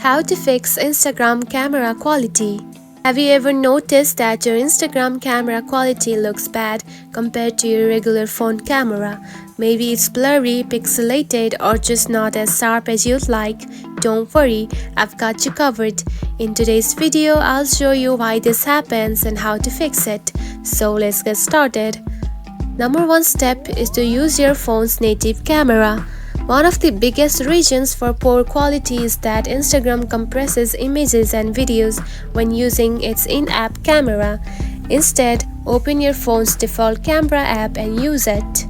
How to fix Instagram camera quality. Have you ever noticed that your Instagram camera quality looks bad compared to your regular phone camera? Maybe it's blurry, pixelated, or just not as sharp as you'd like. Don't worry, I've got you covered. In today's video, I'll show you why this happens and how to fix it. So let's get started. Number one step is to use your phone's native camera. One of the biggest reasons for poor quality is that Instagram compresses images and videos when using its in-app camera. Instead, open your phone's default camera app and use it.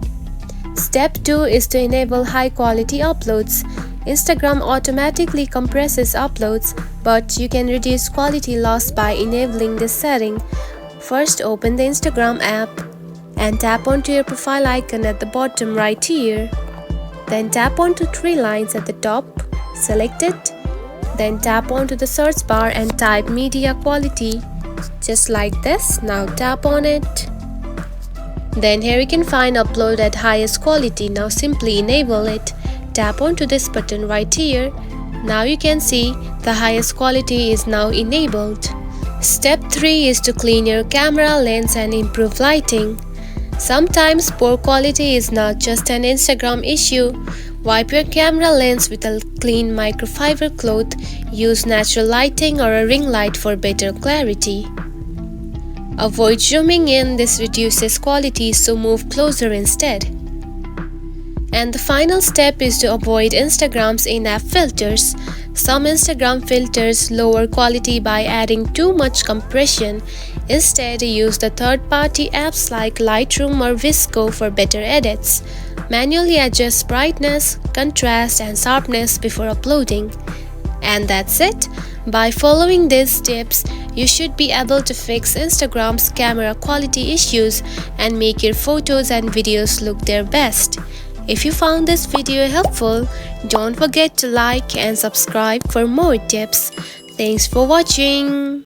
Step 2 is to enable high-quality uploads. Instagram automatically compresses uploads, but you can reduce quality loss by enabling this setting. First, open the Instagram app and tap onto your profile icon at the bottom right here. Then tap onto three lines at the top, select it, then tap onto the search bar and type media quality, just like this. Now tap on it. Then here you can find upload at highest quality. Now simply enable it. Tap onto this button right here. Now you can see the highest quality is now enabled. Step 3 is to clean your camera lens and improve lighting. Sometimes poor quality is not just an Instagram issue. Wipe your camera lens with a clean microfiber cloth. Use natural lighting or a ring light for better clarity. Avoid zooming in, this reduces quality, so move closer instead. And the final step is to avoid Instagram's in-app filters. Some Instagram filters lower quality by adding too much compression. Instead, use the third-party apps like Lightroom or VSCO for better edits. Manually adjust brightness, contrast, and sharpness before uploading. And that's it. By following these tips, you should be able to fix Instagram's camera quality issues and make your photos and videos look their best. If you found this video helpful, don't forget to like and subscribe for more tips. Thanks for watching.